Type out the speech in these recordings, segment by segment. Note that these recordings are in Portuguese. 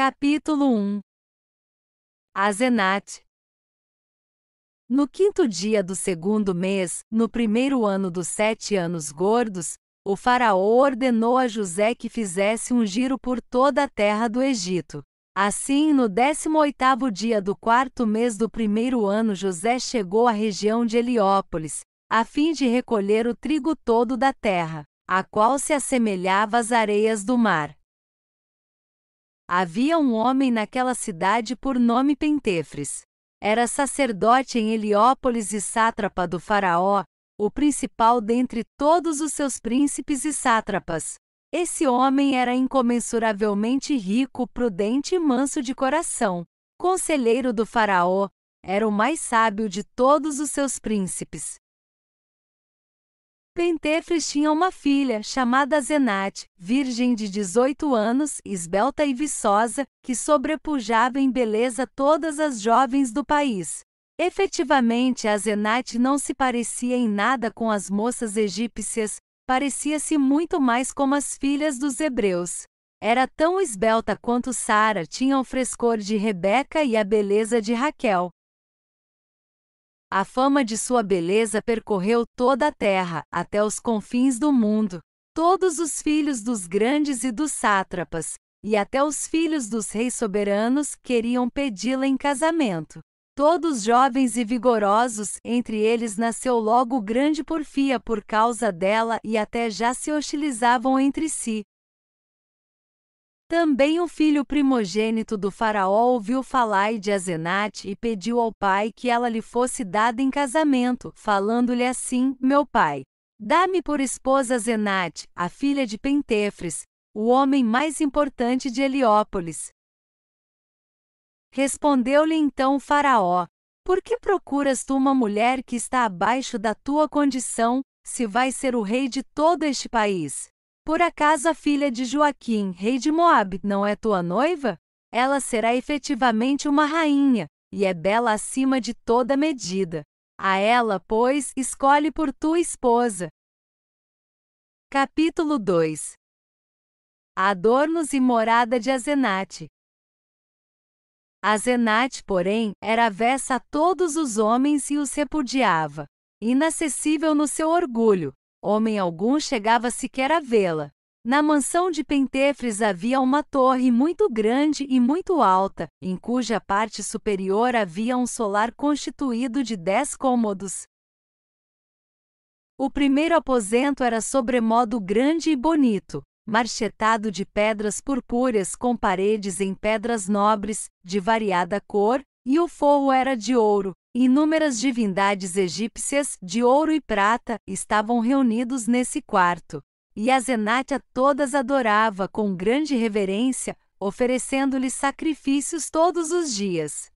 Capítulo 1. Asenate. No 5º dia do 2º mês, no 1º ano dos 7 anos gordos, o faraó ordenou a José que fizesse um giro por toda a terra do Egito. Assim, no 18º dia do 4º mês do 1º ano, José chegou à região de Heliópolis, a fim de recolher o trigo todo da terra, a qual se assemelhava às areias do mar. Havia um homem naquela cidade por nome Pentefres. Era sacerdote em Heliópolis e sátrapa do faraó, o principal dentre todos os seus príncipes e sátrapas. Esse homem era incomensuravelmente rico, prudente e manso de coração. Conselheiro do faraó, era o mais sábio de todos os seus príncipes. Pentefres tinha uma filha, chamada Asenate, virgem de 18 anos, esbelta e viçosa, que sobrepujava em beleza todas as jovens do país. Efetivamente, Asenate não se parecia em nada com as moças egípcias, parecia-se muito mais como as filhas dos hebreus. Era tão esbelta quanto Sara, tinha o frescor de Rebeca e a beleza de Raquel. A fama de sua beleza percorreu toda a terra, até os confins do mundo. Todos os filhos dos grandes e dos sátrapas, e até os filhos dos reis soberanos, queriam pedi-la em casamento. Todos jovens e vigorosos, entre eles nasceu logo grande porfia por causa dela e até já se hostilizavam entre si. Também o filho primogênito do faraó ouviu falar de Asenate e pediu ao pai que ela lhe fosse dada em casamento, falando-lhe assim: Meu pai, dá-me por esposa Asenate, a filha de Pentefres, o homem mais importante de Heliópolis. Respondeu-lhe então o faraó: Por que procuras tu uma mulher que está abaixo da tua condição, se vais ser o rei de todo este país? Por acaso a filha de Joaquim, rei de Moabe, não é tua noiva? Ela será efetivamente uma rainha, e é bela acima de toda medida. A ela, pois, escolhe por tua esposa. Capítulo 2. Adornos e morada de Asenate. Asenate, porém, era avessa a todos os homens e os repudiava. Inacessível no seu orgulho, homem algum chegava sequer a vê-la. Na mansão de Pentefres havia uma torre muito grande e muito alta, em cuja parte superior havia um solar constituído de 10 cômodos. O primeiro aposento era sobremodo grande e bonito, marchetado de pedras purpúreas com paredes em pedras nobres, de variada cor, e o forro era de ouro. Inúmeras divindades egípcias, de ouro e prata, estavam reunidos nesse quarto. E Asenate a todas adorava com grande reverência, oferecendo-lhes sacrifícios todos os dias.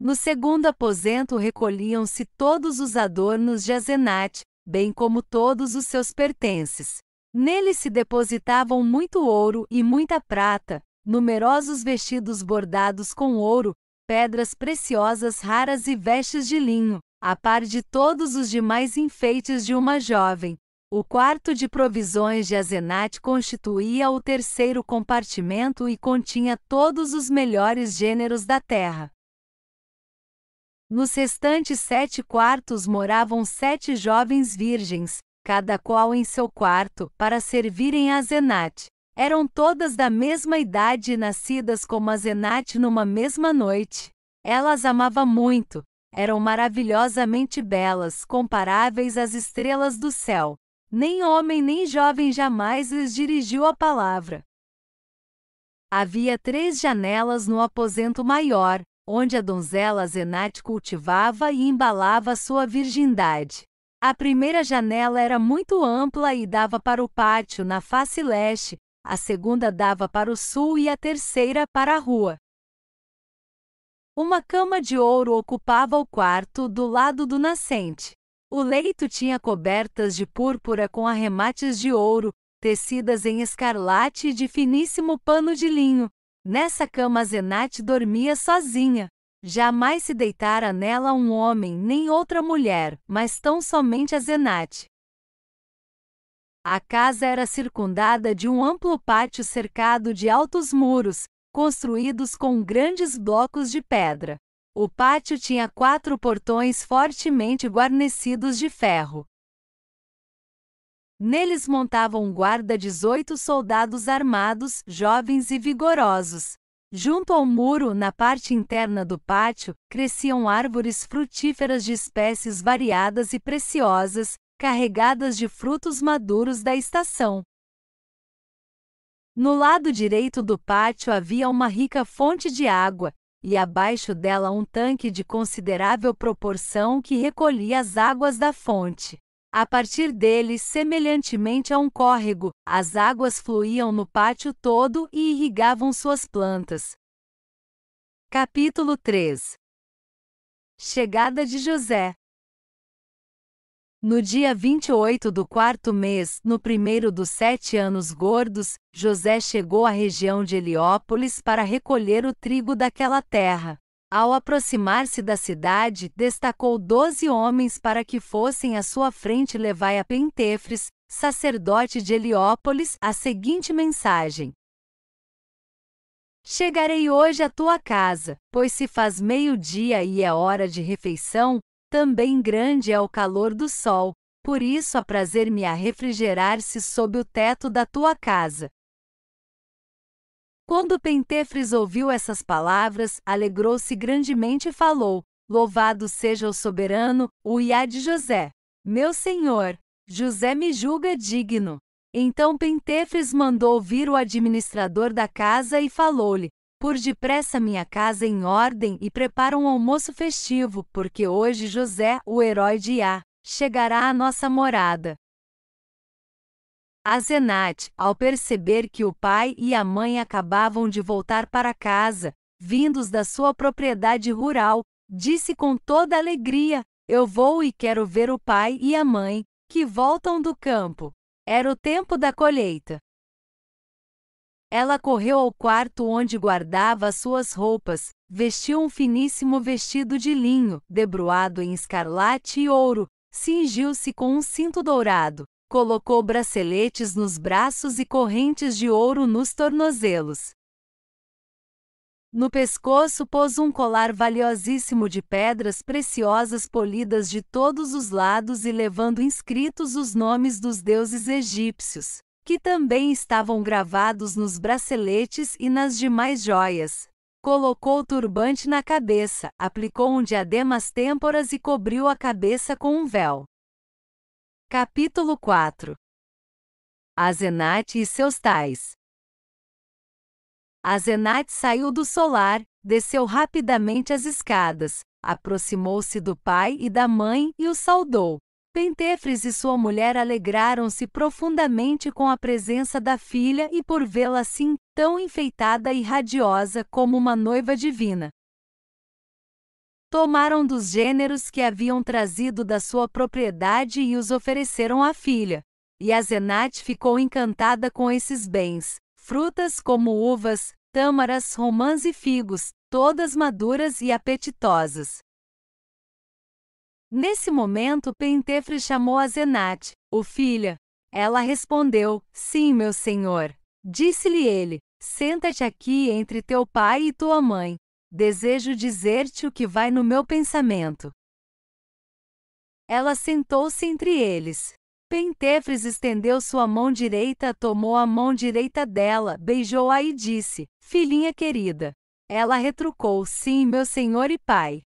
No segundo aposento recolhiam-se todos os adornos de Asenate, bem como todos os seus pertences. Nele se depositavam muito ouro e muita prata, numerosos vestidos bordados com ouro, pedras preciosas raras e vestes de linho, a par de todos os demais enfeites de uma jovem. O quarto de provisões de Asenate constituía o terceiro compartimento e continha todos os melhores gêneros da terra. Nos restantes 7 quartos moravam 7 jovens virgens, cada qual em seu quarto, para servirem a Asenate. Eram todas da mesma idade e nascidas como Asenate numa mesma noite. Ela as amava muito, eram maravilhosamente belas, comparáveis às estrelas do céu. Nem homem nem jovem jamais lhes dirigiu a palavra. Havia 3 janelas no aposento maior, onde a donzela Asenate cultivava e embalava sua virgindade. A primeira janela era muito ampla e dava para o pátio na face leste, a segunda dava para o sul e a terceira para a rua. Uma cama de ouro ocupava o quarto do lado do nascente. O leito tinha cobertas de púrpura com arremates de ouro, tecidas em escarlate e de finíssimo pano de linho. Nessa cama Asenate dormia sozinha. Jamais se deitara nela um homem nem outra mulher, mas tão somente Asenate. A casa era circundada de um amplo pátio cercado de altos muros, construídos com grandes blocos de pedra. O pátio tinha 4 portões fortemente guarnecidos de ferro. Neles montavam guarda 18 soldados armados, jovens e vigorosos. Junto ao muro, na parte interna do pátio, cresciam árvores frutíferas de espécies variadas e preciosas, carregadas de frutos maduros da estação. No lado direito do pátio havia uma rica fonte de água, e abaixo dela um tanque de considerável proporção que recolhia as águas da fonte. A partir dele, semelhantemente a um córrego, as águas fluíam no pátio todo e irrigavam suas plantas. Capítulo 3. Chegada de José. No dia 28 do 4º mês, no primeiro dos 7 anos gordos, José chegou à região de Heliópolis para recolher o trigo daquela terra. Ao aproximar-se da cidade, destacou 12 homens para que fossem à sua frente levar a Pentefres, sacerdote de Heliópolis, a seguinte mensagem: Chegarei hoje à tua casa, pois se faz meio-dia e é hora de refeição, também grande é o calor do sol, por isso aprazer-me-á refrigerar-se sob o teto da tua casa. Quando Pentefres ouviu essas palavras, alegrou-se grandemente e falou: Louvado seja o soberano, o Iá de José. Meu senhor, José me julga digno. Então Pentefres mandou vir o administrador da casa e falou-lhe: Pôr depressa minha casa em ordem e prepara um almoço festivo, porque hoje José, o herói de Iá, chegará à nossa morada. Asenate, ao perceber que o pai e a mãe acabavam de voltar para casa, vindos da sua propriedade rural, disse com toda alegria: Eu vou e quero ver o pai e a mãe, que voltam do campo. Era o tempo da colheita. Ela correu ao quarto onde guardava as suas roupas, vestiu um finíssimo vestido de linho, debruado em escarlate e ouro, cingiu-se com um cinto dourado, colocou braceletes nos braços e correntes de ouro nos tornozelos. No pescoço pôs um colar valiosíssimo de pedras preciosas polidas de todos os lados e levando inscritos os nomes dos deuses egípcios, que também estavam gravados nos braceletes e nas demais joias. Colocou o turbante na cabeça, aplicou um diadema às têmporas e cobriu a cabeça com um véu. Capítulo 4. Asenate e seus tais. Asenate saiu do solar, desceu rapidamente as escadas, aproximou-se do pai e da mãe e os saudou. Pentefres e sua mulher alegraram-se profundamente com a presença da filha e por vê-la assim, tão enfeitada e radiosa como uma noiva divina. Tomaram dos gêneros que haviam trazido da sua propriedade e os ofereceram à filha. E Asenate ficou encantada com esses bens, frutas como uvas, tâmaras, romãs e figos, todas maduras e apetitosas. Nesse momento Pentefres chamou Asenate, o filha. Ela respondeu: Sim, meu senhor. Disse-lhe ele: Senta-te aqui entre teu pai e tua mãe. Desejo dizer-te o que vai no meu pensamento. Ela sentou-se entre eles. Pentefres estendeu sua mão direita, tomou a mão direita dela, beijou-a e disse: Filhinha querida. Ela retrucou: Sim, meu senhor e pai.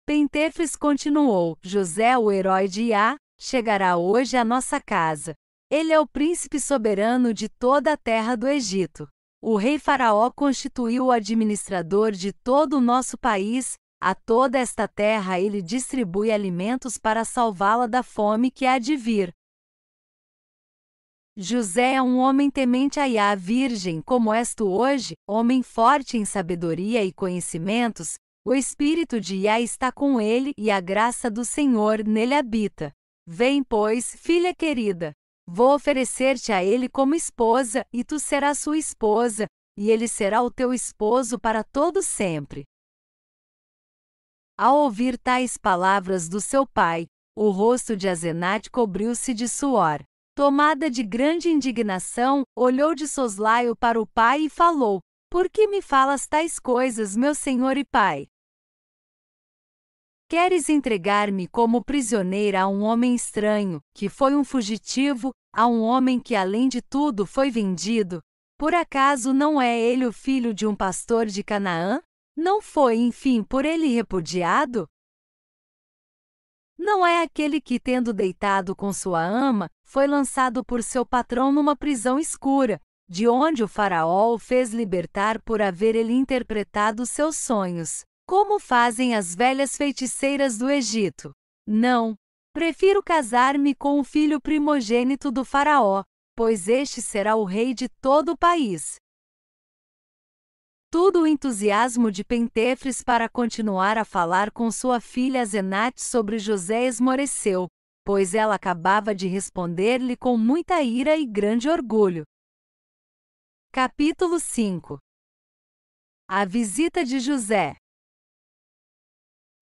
Pentefres continuou: José, o herói de Iá, chegará hoje à nossa casa. Ele é o príncipe soberano de toda a terra do Egito. O rei Faraó constituiu o administrador de todo o nosso país. A toda esta terra ele distribui alimentos para salvá-la da fome que há de vir. José é um homem temente a Iá, virgem, como és tu hoje, homem forte em sabedoria e conhecimentos. O Espírito de Iá está com ele e a graça do Senhor nele habita. Vem, pois, filha querida. Vou oferecer-te a ele como esposa, e tu serás sua esposa, e ele será o teu esposo para todo sempre. Ao ouvir tais palavras do seu pai, O rosto de Asenate cobriu-se de suor. Tomada de grande indignação, olhou de soslaio para o pai e falou: Por que me falas tais coisas, meu senhor e pai? Queres entregar-me como prisioneira a um homem estranho, que foi um fugitivo, a um homem que além de tudo foi vendido? Por acaso não é ele o filho de um pastor de Canaã? Não foi, enfim, por ele repudiado? Não é aquele que, tendo deitado com sua ama, foi lançado por seu patrão numa prisão escura, de onde o faraó o fez libertar por haver ele interpretado seus sonhos, como fazem as velhas feiticeiras do Egito? Não. Prefiro casar-me com o filho primogênito do faraó, pois este será o rei de todo o país. Tudo o entusiasmo de Pentefres para continuar a falar com sua filha Asenate sobre José esmoreceu, pois ela acabava de responder-lhe com muita ira e grande orgulho. Capítulo 5. A visita de José.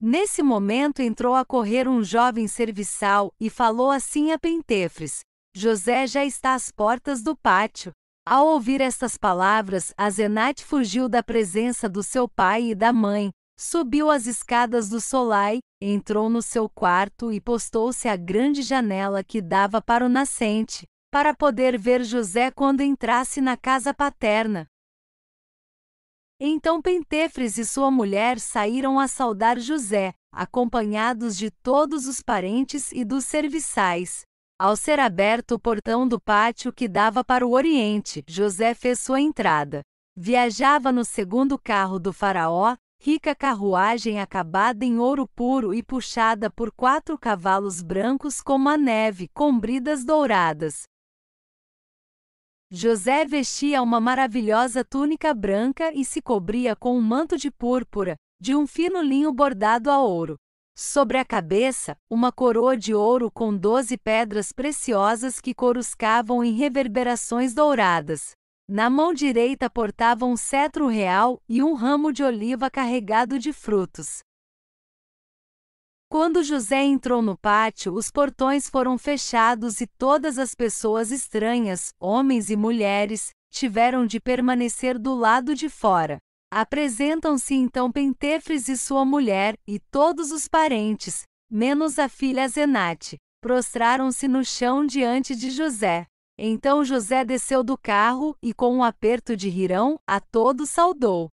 Nesse momento entrou a correr um jovem serviçal e falou assim a Pentefres: José já está às portas do pátio. Ao ouvir estas palavras, Asenate fugiu da presença do seu pai e da mãe, subiu as escadas do solai, entrou no seu quarto e postou-se à grande janela que dava para o nascente, para poder ver José quando entrasse na casa paterna. Então Pentefres e sua mulher saíram a saudar José, acompanhados de todos os parentes e dos serviçais. Ao ser aberto o portão do pátio que dava para o oriente, José fez sua entrada. Viajava no segundo carro do faraó, rica carruagem acabada em ouro puro e puxada por 4 cavalos brancos como a neve, com bridas douradas. José vestia uma maravilhosa túnica branca e se cobria com um manto de púrpura, de um fino linho bordado a ouro. Sobre a cabeça, uma coroa de ouro com 12 pedras preciosas que coruscavam em reverberações douradas. Na mão direita portava um cetro real e um ramo de oliva carregado de frutos. Quando José entrou no pátio, os portões foram fechados e todas as pessoas estranhas, homens e mulheres, tiveram de permanecer do lado de fora. Apresentam-se então Pentefres e sua mulher, e todos os parentes, menos a filha Asenate, prostraram-se no chão diante de José. Então José desceu do carro e, com um aperto de rirão, a todos saudou.